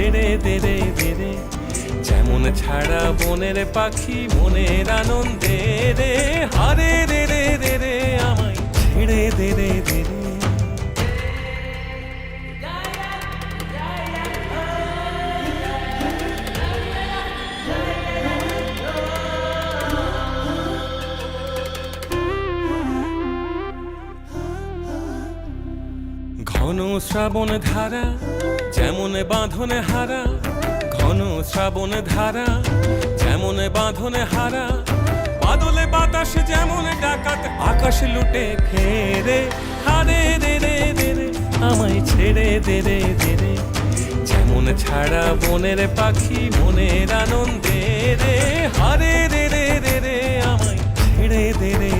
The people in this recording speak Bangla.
ছেড়ে দে রে দে রে, যেমন ছাড়া বনের পাখি মনের আনন্দে রে, হারে রে রে রে রে আমায় ছেড়ে দে রে দে রে। ঘন শ্রাবণ ধারা যেমন বাঁধনে হারা, ঘন শ্রাবণ ধারা যেমন বাঁধনে হারা, বাদলে বাতাস যেমন ডাকাত আকাশ লুটে ফেরে, হারে রে রে রে রে আমায় ছেড়ে দে রে দে রে, যেমন ছাড়া বনের পাখি মনের আনন্দে রে, হারে রে রে রে রে আমায় ছেড়ে দে রে।